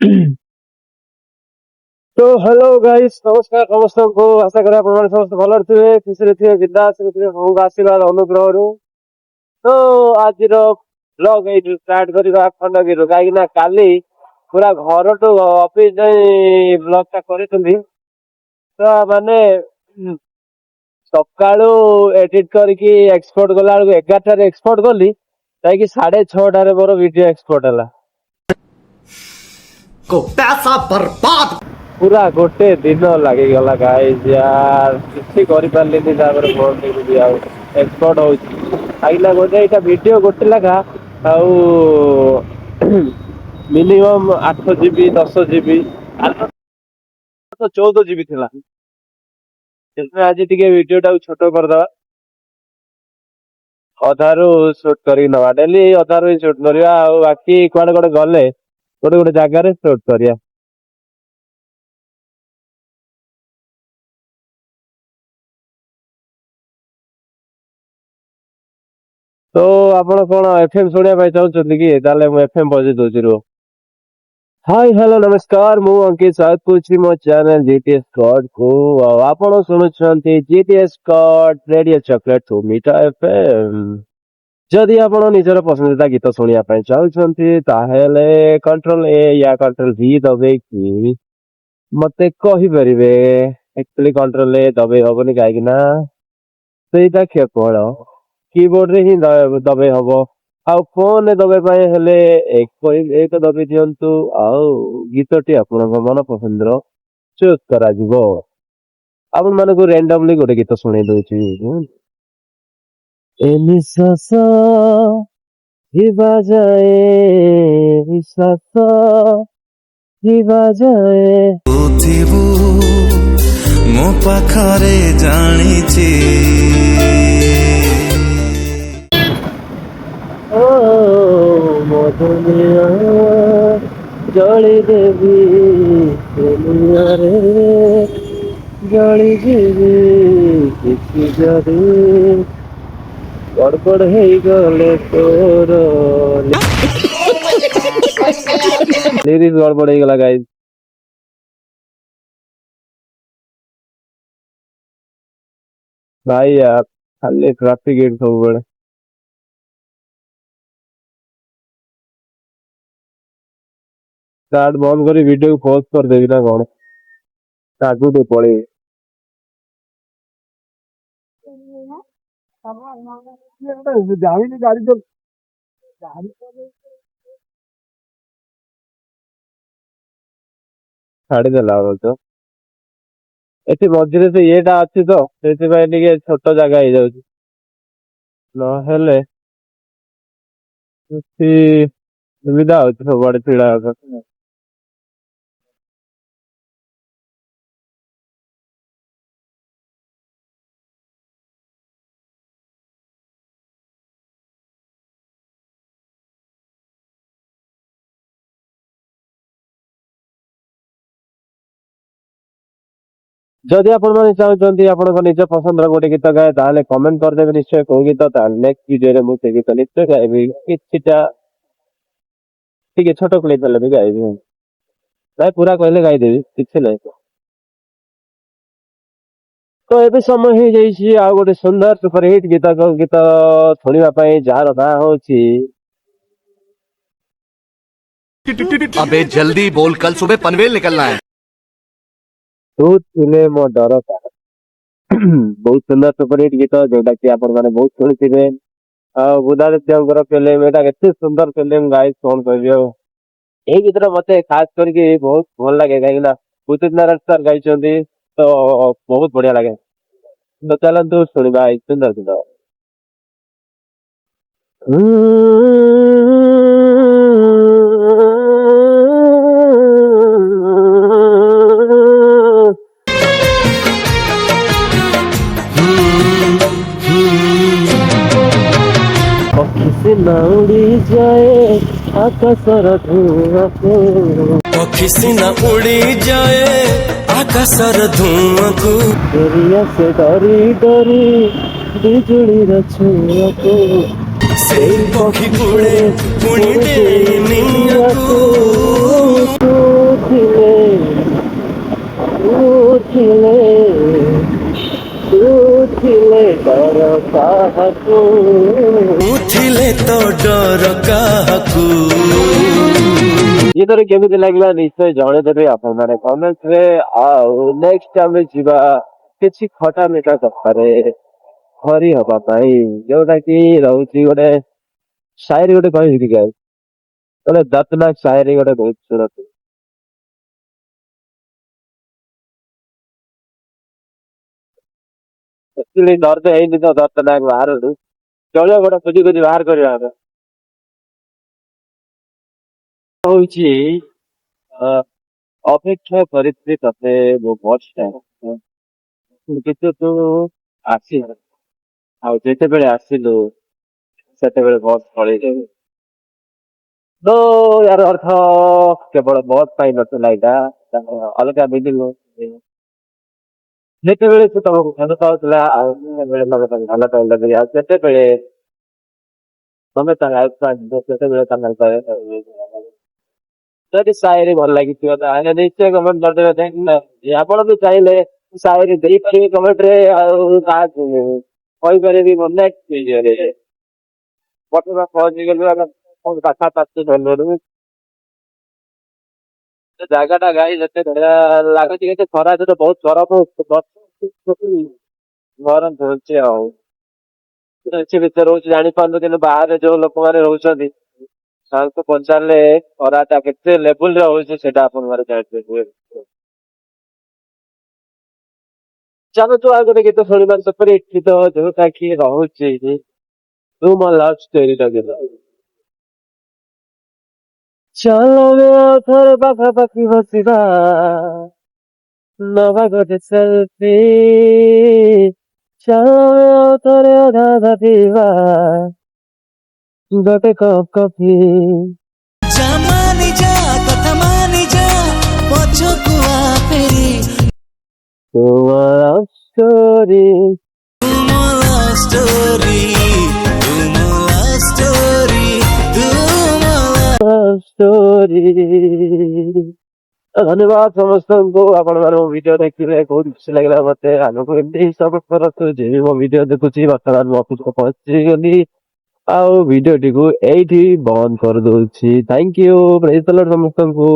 तो hello guys, नमस्कार ସମସ୍ତଙ୍କୁ। ଆଶା କରେ ଆପଣମାନେ ସମସ୍ତେ ଭଲରେ ଥିବେ, ଖୁସିରେ ଥିବେ, ବିନ୍ଦାସରେ ଥିବେ। ପ୍ରଭୁଙ୍କ ଆଶୀର୍ବାଦ ଅନୁଗ୍ରହରୁ ତ ଆଜିର ବ୍ଲଗ ଏଇଠୁ ଷ୍ଟାର୍ଟ କରିବା ଖଣ୍ଡଗିରିରୁ, କାହିଁକି ନା କାଲି ପୁରା ଘରଠୁ ଅଫିସ ଯାଇ ବ୍ଲଗ ଟା କରିଥିଲି। ତ ମାନେ ସକାଳୁ ଏଡିଟ କରିକି ଏକ୍ସପୋର୍ଟ କଲା ବେଳକୁ 11ଟାରେ ଏକ୍ସପୋର୍ଟ କଲି, ଯାଇକି 6:30ରେ ମୋର ଭିଡିଓ ଏକ୍ସପୋର୍ଟ ହେଲା। को पैसा बर्बाद पूरा गोटे दिन लगिगला गाइस यार, କିଛି କରିପାରିଲିନି। ତାପରେ ଫୋन ଦେଖୁଛି ଆଉ ଏକ୍ସପୋର୍ଟ ହଉଛି, କାହିଁକିନା ଗୋଟେ ଏଇଟା ଭିଡିଓ ଗୋଟେ ଲେଖା ଆଉ ମିନିମମ୍ 8 GB 10 GB 14 GB ଥିଲା। ସେଥିପାଇଁ ଆଜି ଟିକେ ଭିଡିଓ ଟାକୁ ଛୋଟ କରିଦବା, ଅଧାରୁ ସୁଟ କରିକି ନବା। ଡେଲି ଅଧାରୁ ହିଁ ସୁଟ କରିବା, ଆଉ ବାକି କୁଆଡେ କୁଆଡେ ଗଲେ ଗୋଟେ ଗୋଟେ ଜାଗାରେ ସୁଟ କରିବା। ତ ଆପଣ କଣ FM ଶୁଣିବା ପାଇଁ ଚାହୁଁଛନ୍ତି କି? ତାହେଲେ ମୁଁ FM ବଜେଇ ଦଉଛି, ରୁହ। हाय हेलो नमस्कार, मु अंकित साथ पूछी मो चैनल जीटीएस स्कॉट को। ଆଉ ଆପଣ ଶୁଣୁଛନ୍ତି ଜିଟିଏସ୍ ସ୍କଟ୍ ରେଡିଓ ଚକୋଲେଟ ଟୁ ମିଠା ଏଫଏମ୍। ଯଦି ଆପଣ ନିଜର ପସନ୍ଦିତା ଗୀତ ଶୁଣିବା ପାଇଁ ଚାହୁଁଛନ୍ତି ତାହେଲେ କଣ୍ଟ୍ରୋଲ ଏ या କଣ୍ଟ୍ରୋଲ ଭି ଦବେଇକି ମତେ କହିପାରିବେ। ଆକ୍ଚୁଆଲି କଣ୍ଟ୍ରୋଲ ଏ ଦବେଇ ହବନି, କାହିଁକି ନା ସେଇଟା କେବଳ कीबोर्ड रे ही दबे हब। ଆଉ ଫୋନ ଦବେଇବା ପାଇଁ ହେଲେ ଏକ ଦବେଇ ଦିଅନ୍ତୁ, ଆଉ ଗୀତଟି ଆପଣଙ୍କ ମନ ପସନ୍ଦର ଚୁଜ୍ କରାଯିବ। ଆପଣ ମାନଙ୍କୁ ରାଣ୍ଡମଲି ଗୋଟେ ଗୀତ ଶୁଣେଇ ଦଉଛି। ଏ ନିଶ୍ୱାସ ଯିବା ଯାଏ, ନିଶ୍ୱାସ ଯିବା ଯାଏ। ଥିବୁ ମୋ ପାଖରେ ଜାଣିଛି ଓ ମୋ ଦୁନିଆ ଜଳିଦେବି, ଦୁନିଆରେ ଜଳିଯିବି। କିଛି ଯଦି ଗଡ଼ବଡ଼ ହେଇଗଲେ ତୋର ଲିରିକ୍ସ ଗଡ଼ବଡ଼ ହେଇଗଲା ଗାଇସ୍। ଭାଇ यार ଖାଲି ଟ୍ରାଫିକ ଏଇଠି ସବୁବେଳେ। ଷ୍ଟାର୍ଟ ବନ୍ଦ କରି ଭିଡିଓକୁ ପଜ କରିଦେବି ନା କଣ? ଆଗକୁ ଟିକେ ପଳେଇବି। ଜାଣିନି ଗାଡି ଛାଡିଦେଲା ତ ଏଠି ମଝିରେ ସେ ଇଏଟା ଅଛି ତ, ସେଥିପାଇଁ ଟିକେ ଛୋଟ ଜାଗା ହେଇଯାଉଛି। ନହେଲେ କିଛି ସୁବିଧା ହଉଛି ସବୁଆଡେ ଛିଡା ହେବାକୁ। ଯଦି ଆପଣମାନେ ଚାହୁଁଛନ୍ତି ଆପଣଙ୍କ ନିଜ ପସନ୍ଦର ଗୋଟେ ଗୀତ ଗାଏ, ତାହେଲେ କମେଣ୍ଟ କରିଦେବେ ନିଶ୍ଚୟ କୋଉ ଗୀତ। ତାହେଲେ ନେକ୍ସଟ ଭିଡିଓରେ ମୁଁ ସେ ଗୀତ ନିଶ୍ଚୟ ଗାଇବି। କିଛିଟା ଟିକେ ଛୋଟ କ୍ଲିପ ହେଲେ ବି ଗାଇବି। ନାଇଁ ପୁରା କହିଲେ ଗାଇଦେବି, କିଛି ନାହିଁ। ତ ଏବେ ସମୟ ହେଇଯାଇଛି ଆଉ ଗୋଟେ ସୁନ୍ଦର ସୁପରହିଟ ଗୀତ ଶୁଣିବା ପାଇଁ, ଯାହାର ନାଁ ହଉଛି अबे जल्दी बोल, कल सुबह पनवेल निकलना है। ତୁ ଥିଲେ ମୋ ଡର। ବହୁତ ସୁନ୍ଦର ସୁପରହିଟ ଗୀତ, ଯୋଉଟା କି ଆପଣ ମାନେ ବହୁତ ଶୁଣିଥିବେ। ଆଉ ବୁଦ୍ଧାଦିତ୍ୟଙ୍କର ଫିଲ୍ମ, ଏଇଟା ଏତେ ସୁନ୍ଦର ଫିଲ୍ମ ଗାଇସ୍, କଣ କହିବି ଆଉ। ଏଇ ଗୀତଟା ମତେ ଖାସ କରିକି ବହୁତ ଭଲ ଲାଗେ, କାହିଁକି ନା ଉଦିତ ନାରାୟଣ ସାର୍ ଗାଇଛନ୍ତି, ତ ବହୁତ ବଢିଆ ଲାଗେ। ତ ଚାଲନ୍ତୁ ଶୁଣିବା ଏଇ ସୁନ୍ଦର ଗୀତ। ସିନା ଉଡ଼ି ଯାଏ ଆକାଶର ଧୂଆଁକୁ, ପକ୍ଷୀ ସିନା ଉଡ଼ି ଯାଏ ଆକାଶର ଧୂଆଁକୁ, ଫେରି ଆସେ ଡରି ଡରି ବିଜୁଳିର ଛୁଆକୁ। ସେଇ ପକ୍ଷୀ ଉଡ଼େ ପୁଣି ଦେଇ ନିଆକୁ। ତୁ ଥିଲେ ତ ଡର କାହାକୁ ଗୀତରେ କେମିତି ଲାଗିଲା ନିଶ୍ଚୟ ଜଣେଇଦେବେ ଆପଣମାନେ କମେଣ୍ଟରେ। ଆଉ ନେକ୍ସଟ ଆମେ ଯିବା କିଛି ଖଟା ମିଠା କଥାରେ ହରି ହବା ପାଇଁ, ଯୋଉଟା କି ରହୁଛି ଗୋଟେ ସାୟରୀ ଗୋଟେ କହିବି କି guys? ଗୋଟେ ଦର୍ଦନାକ ସାୟରୀ ଗୋଟେ ବହୁତ ଶୁଣନ୍ତୁ। ଆକ୍ଚୁଆଲି ଦର୍ଦ ହେଇନି ତ ଦର୍ଦନାକ ବାହାରୁନି, ଚଳିବ ଗୋଟେ ଖୋଜି ଖୋଜି ବାହାର କରିବା ଆମେ। ହଉଛି ଅ, ଅପେକ୍ଷା କରିଥିଲି ତତେ ମୋ ବସ୍ ଟା, କିନ୍ତୁ ତୁ ଆସିଲୁ, ଆଉ ଯେତେବେଳେ ଆସିଲୁ ସେତେବେଳେ ବସ୍ ପଳେଇଯାଉ। ତ ୟାର ଅର୍ଥ କେବଳ ବସ୍ ପାଇଁ ନଥିଲା, ଏଇଟା ତାର ଅଲଗା ମିନିଂ। ଯେତେବେଳେ ସେ ତମକୁ ଭଲ ପାଉଥିଲା ଆଉ ଯେତେବେଳେ ତମେ ତାକୁ ଭଲ ପାଉନଥିଲି, ଆଉ ସେତେବେଳେ ତମେ ତା ସେତେବେଳେ ତାଙ୍କ ଯଦି ସାୟରୀ ଭଲ ଲାଗିଥିବ ତାହେଲେ ନିଶ୍ଚୟ କମେଣ୍ଟ କରିଦେବେ। କାହିଁକି ନା ଆପଣ ବି ଚାହିଁଲେ ସାୟରୀ ଦେଇପାରିବେ କମେଣ୍ଟରେ, ଆଉ କାହାକୁ କହିପାରିବି ମୋ ନେକ୍ସଟ ଭିଡିଓରେ ପଠେଇବା ପହଞ୍ଚିଗଲୁ ଆମେ ପାଖାପାଖି ଧନରୁ। ସେ ଜାଗାଟା ଗାଈ ଯେତେ ବଢିଆ ଲାଗୁଛି, କିନ୍ତୁ ଖରା ଦିନ ବହୁତ ଗରମ ଗରମ ହଉଛି ଆଉ। ଏସି ଭିତରେ ରହୁଛି ଜାଣିପାରୁନୁ, କିନ୍ତୁ ବାହାରେ ଯୋଉ ଲୋକମାନେ ରହୁଛନ୍ତି ତାଙ୍କୁ ପଚାରିଲେ ଖରାଟା କେତେ ଲେବୁଲରେ ହଉଛି ସେଇଟା ଆପଣ ମାନେ ଜାଣିପାରିବେ। ଚାଲନ୍ତୁ ଆଉ ଗୋଟେ ଗୀତ ଶୁଣିବା ସେପରି ଗୀତ ଯୋଉଟା କି ରହୁଛି ତୁ ମୋ ଲଭ ଷ୍ଟୋରିଟା ଗୀତ। ଚାଲ ଆମେ ଆଉ ଥରେ ପାଖାପାଖି ବସିବା, ନବା ଗୋଟେ ସେଲ୍ଫି। ଚାଲ ଆମେ ଆଉ ଥରେ ଅଧା ଅଧା ପିଇବା ଗୋଟେ କପ୍ କଫି। ଯା ମାନି ଯା କଥା ମାନି ଯା ପଛକୁ ଆ ଫେରି ତୁମର ଷ୍ଟୋରି ତୁମଲା ଷ୍ଟୋରି ତୁମଲା ଷ୍ଟୋରି ତୁମଲା ଷ୍ଟୋରି। ଧନ୍ୟବାଦ ସମସ୍ତଙ୍କୁ, ଆପଣ ମାନେ ମୋ ଭିଡିଓ ଦେଖିଲେ ବହୁତ ଖୁସି ଲାଗିଲା ମତେ। ଆଗକୁ ଏମିତି ହିଁ ସପୋର୍ଟ କରନ୍ତୁ। ଯିଏ ବି ମୋ ଭିଡିଓ ଦେଖୁଛି, ବର୍ତ୍ତମାନ ମୋ ଅଫିସକୁ ପହଞ୍ଚିଗଲି ଆଉ ଭିଡିଓଟିକୁ ଏଇଠି ବନ୍ଦ କରିଦଉଛି। Thank you, praise the lord ସମସ୍ତଙ୍କୁ।